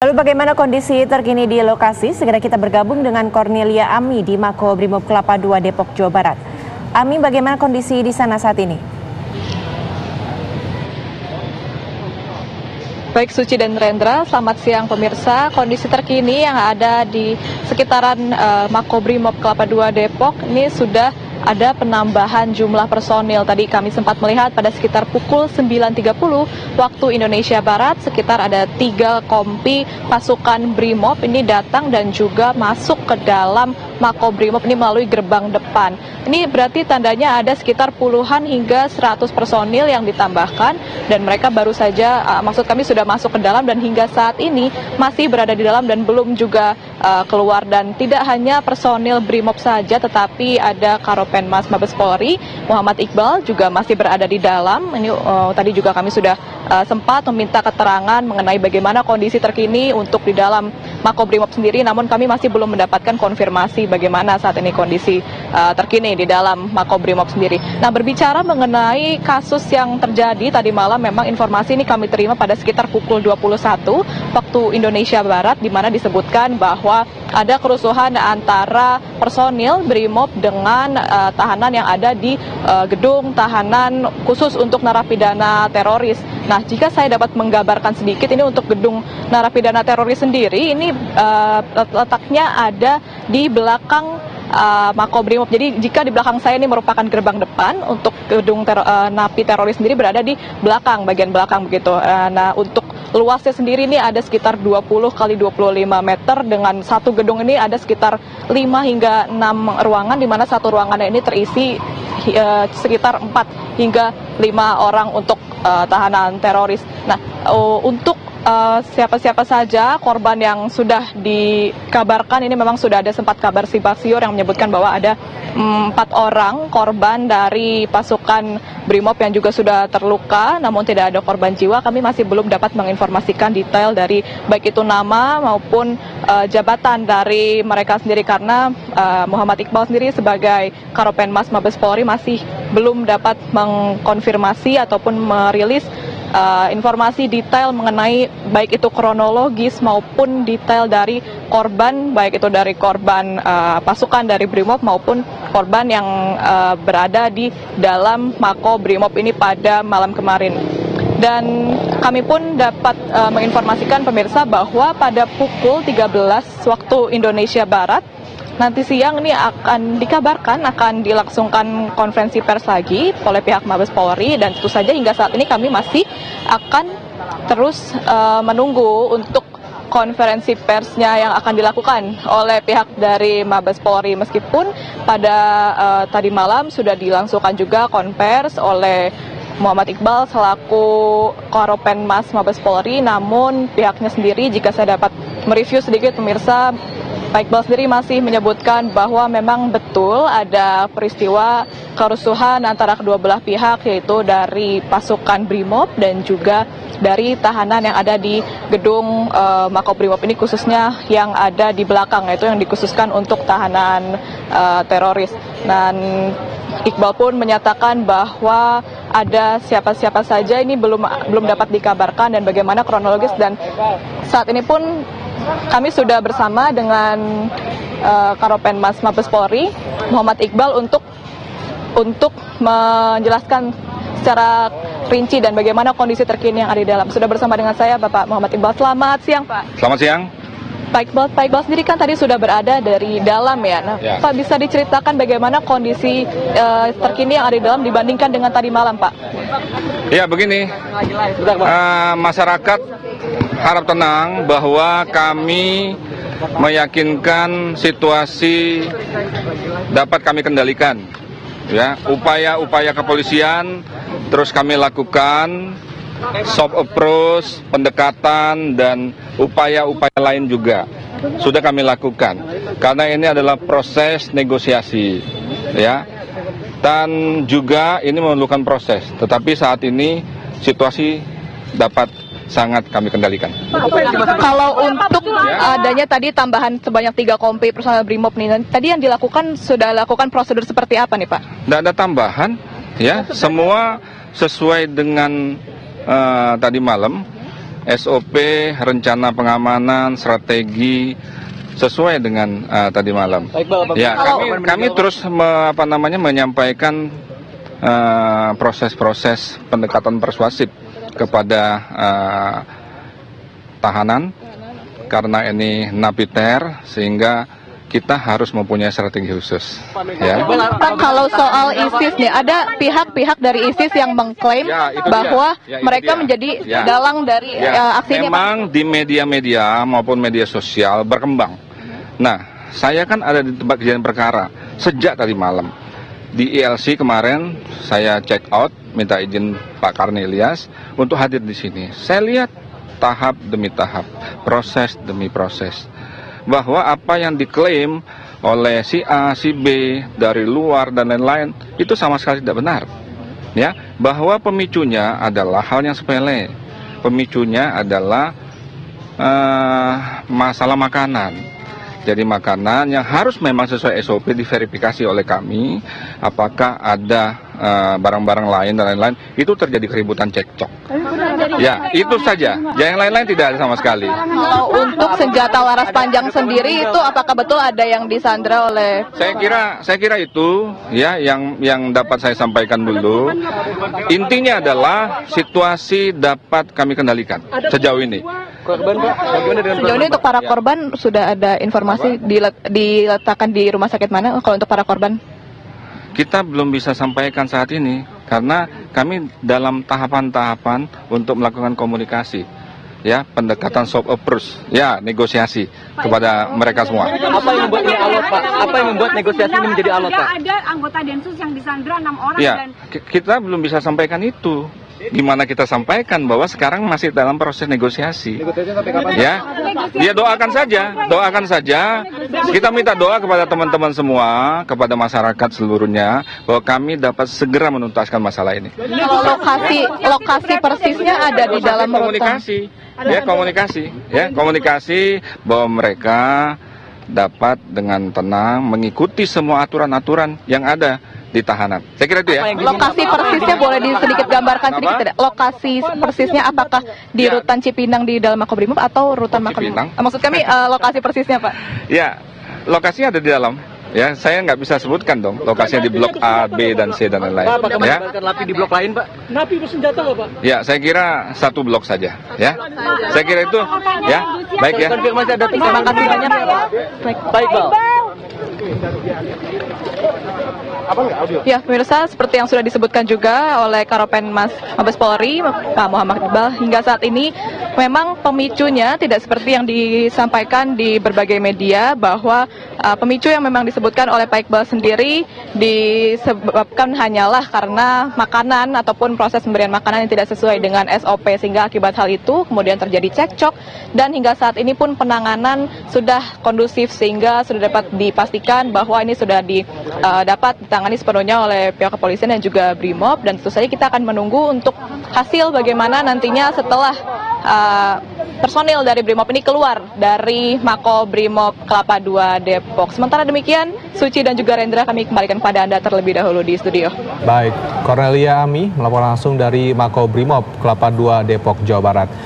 Lalu bagaimana kondisi terkini di lokasi? Segera kita bergabung dengan Cornelia Ami di Makobrimob Kelapa II Depok, Jawa Barat. Ami, bagaimana kondisi di sana saat ini? Baik Suci dan Rendra, selamat siang pemirsa. Kondisi terkini yang ada di sekitaran Makobrimob Kelapa II Depok ini sudah ada penambahan jumlah personil. Tadi kami sempat melihat pada sekitar pukul 9.30 waktu Indonesia Barat, sekitar ada 3 kompi pasukan Brimob ini datang dan juga masuk ke dalam Makobrimob ini melalui gerbang depan. Ini berarti tandanya ada sekitar puluhan hingga 100 personil yang ditambahkan dan mereka baru saja, maksud kami sudah masuk ke dalam dan hingga saat ini masih berada di dalam dan belum juga keluar. Dan tidak hanya personil Brimob saja, tetapi ada Karopenmas Mabes Polri Muhammad Iqbal juga masih berada di dalam. Ini tadi juga kami sudah sempat meminta keterangan mengenai bagaimana kondisi terkini untuk di dalam Makobrimob sendiri, namun kami masih belum mendapatkan konfirmasi bagaimana saat ini kondisi terkini di dalam Makobrimob sendiri. Nah, berbicara mengenai kasus yang terjadi tadi malam, memang informasi ini kami terima pada sekitar pukul 21 waktu Indonesia Barat, di mana disebutkan bahwa ada kerusuhan antara personil Brimob dengan tahanan yang ada di gedung tahanan khusus untuk narapidana teroris. Nah, jika saya dapat menggambarkan sedikit ini untuk gedung narapidana teroris sendiri, ini letaknya ada di belakang Makobrimob. Jadi jika di belakang saya ini merupakan gerbang depan, untuk gedung napi teroris sendiri berada di belakang, bagian belakang begitu. Nah, untuk luasnya sendiri ini ada sekitar 20 kali 25 meter, dengan satu gedung ini ada sekitar 5 hingga 6 ruangan, di mana satu ruangannya ini terisi sekitar 4 hingga 5 orang untuk tahanan teroris. Nah, untuk siapa-siapa saja korban yang sudah dikabarkan, ini memang sudah ada sempat kabar simpang siur yang menyebutkan bahwa ada 4 orang korban dari pasukan Brimob yang juga sudah terluka, namun tidak ada korban jiwa. Kami masih belum dapat menginformasikan detail dari baik itu nama maupun jabatan dari mereka sendiri, karena Muhammad Iqbal sendiri sebagai Karopenmas Mabes Polri masih belum dapat mengkonfirmasi ataupun merilis informasi detail mengenai baik itu kronologis maupun detail dari korban, baik itu dari korban pasukan dari Brimob maupun korban yang berada di dalam Makobrimob ini pada malam kemarin. Dan kami pun dapat menginformasikan pemirsa bahwa pada pukul 13 waktu Indonesia Barat nanti siang ini akan dikabarkan akan dilangsungkan konferensi pers lagi oleh pihak Mabes Polri, dan tentu saja hingga saat ini kami masih akan terus menunggu untuk konferensi persnya yang akan dilakukan oleh pihak dari Mabes Polri, meskipun pada tadi malam sudah dilangsungkan juga konvers oleh Muhammad Iqbal selaku Karopenmas Mabes Polri, namun pihaknya sendiri, jika saya dapat mereview sedikit pemirsa, Pak Iqbal sendiri masih menyebutkan bahwa memang betul ada peristiwa kerusuhan antara kedua belah pihak, yaitu dari pasukan Brimob dan juga dari tahanan yang ada di gedung Makobrimob ini, khususnya yang ada di belakang, yaitu yang dikhususkan untuk tahanan teroris. Dan Iqbal pun menyatakan bahwa ada siapa-siapa saja ini belum dapat dikabarkan dan bagaimana kronologis, dan saat ini pun kami sudah bersama dengan Karopenmas Mabes Polri Muhammad Iqbal untuk menjelaskan secara rinci dan bagaimana kondisi terkini yang ada di dalam. Sudah bersama dengan saya Bapak Muhammad Iqbal. Selamat siang, Pak. Selamat siang. Pak Iqbal sendiri kan tadi sudah berada dari dalam ya. Nah, ya. Pak, bisa diceritakan bagaimana kondisi terkini yang ada di dalam dibandingkan dengan tadi malam, Pak? Ya, begini. Masyarakat harap tenang bahwa kami meyakinkan situasi dapat kami kendalikan. Ya, upaya-upaya kepolisian terus kami lakukan, soft approach, pendekatan, dan upaya-upaya lain juga sudah kami lakukan. Karena ini adalah proses negosiasi, ya, dan juga ini memerlukan proses. Tetapi saat ini situasi dapat sangat kami kendalikan. Kalau untuk adanya tadi tambahan sebanyak 3 kompi personel Brimob nih, tadi yang dilakukan sudah lakukan prosedur seperti apa nih, Pak? Tidak ada tambahan, ya, semua sesuai dengan tadi malam SOP, rencana pengamanan, strategi sesuai dengan tadi malam. Ya, kami terus menyampaikan proses-proses pendekatan persuasif kepada tahanan karena ini napiter, sehingga kita harus mempunyai strategi khusus. Ya. Pak, kalau soal ISIS nih, ada pihak-pihak dari ISIS yang mengklaim bahwa mereka menjadi dalang dari aksi ini. Memang di media-media maupun media sosial berkembang. Nah, saya kan ada di tempat kejadian perkara sejak tadi malam. Di ILC kemarin saya check out, minta izin Pak Karnelias untuk hadir di sini. Saya lihat tahap demi tahap, proses demi proses, bahwa apa yang diklaim oleh si A, si B dari luar dan lain-lain itu sama sekali tidak benar. Ya, bahwa pemicunya adalah hal yang sepele. Pemicunya adalah masalah makanan. Jadi makanan yang harus memang sesuai SOP diverifikasi oleh kami, apakah ada barang-barang lain dan lain-lain, itu terjadi keributan cekcok. Ya, itu saja. Yang lain-lain tidak ada sama sekali. Kalau untuk senjata laras panjang sendiri itu apakah betul ada yang disandra oleh? Saya kira itu ya yang dapat saya sampaikan dulu. Intinya adalah situasi dapat kami kendalikan sejauh ini. Sejauh ini untuk para korban sudah ada informasi diletakkan di rumah sakit mana kalau untuk para korban? Kita belum bisa sampaikan saat ini karena kami dalam tahapan-tahapan untuk melakukan komunikasi, ya, pendekatan soft approach, ya, negosiasi kepada mereka semua. Apa yang membuat ini alot, Pak? Apa yang membuat negosiasi ini menjadi alot, Pak? Ada anggota Densus yang disandra 6 orang Ya, dan kita belum bisa sampaikan itu. Gimana kita sampaikan bahwa sekarang masih dalam proses negosiasi. Ya, doakan saja. Kita minta doa kepada teman-teman semua, kepada masyarakat seluruhnya, bahwa kami dapat segera menuntaskan masalah ini. Kalau lokasi persisnya ada di dalam komunikasi bahwa mereka dapat dengan tenang mengikuti semua aturan-aturan yang ada di tahanan. Saya kira itu ya. Lokasi persisnya boleh sedikit gambarkan sedikit tidak? Lokasi persisnya apakah di rutan Cipinang di dalam Makobrimob atau rutan Makobrimob? Maksud kami lokasi persisnya, Pak. Ya, lokasinya ada di dalam. Ya, saya nggak bisa sebutkan dong lokasinya di blok A, B, dan C dan lain-lain. Apakah melibatkan napi di blok lain, Pak? Napi bersenjata nggak, Pak? Ya, saya kira satu blok saja. Ya, saya kira itu. Ya, baik ya. Konfirmasi ada. Terima kasih banyak. Baik, Pak. Ya, pemirsa, seperti yang sudah disebutkan juga oleh Karopen Mabes Polri, Pak Muhammad Iqbal, hingga saat ini memang pemicunya tidak seperti yang disampaikan di berbagai media, bahwa pemicu yang memang disebutkan oleh Pak Iqbal sendiri disebabkan hanyalah karena makanan ataupun proses pemberian makanan yang tidak sesuai dengan SOP, sehingga akibat hal itu kemudian terjadi cekcok, dan hingga saat ini pun penanganan sudah kondusif sehingga sudah dapat dipastikan bahwa ini sudah dapat ditangani sepenuhnya oleh pihak kepolisian dan juga Brimob, dan tentu saja kita akan menunggu untuk hasil bagaimana nantinya setelah personil dari Brimob ini keluar dari Makobrimob Kelapa II Depok. Sementara demikian, Suci dan juga Rendra kami kembalikan pada Anda terlebih dahulu di studio. Baik, Cornelia Ami melaporkan langsung dari Makobrimob Kelapa II Depok, Jawa Barat.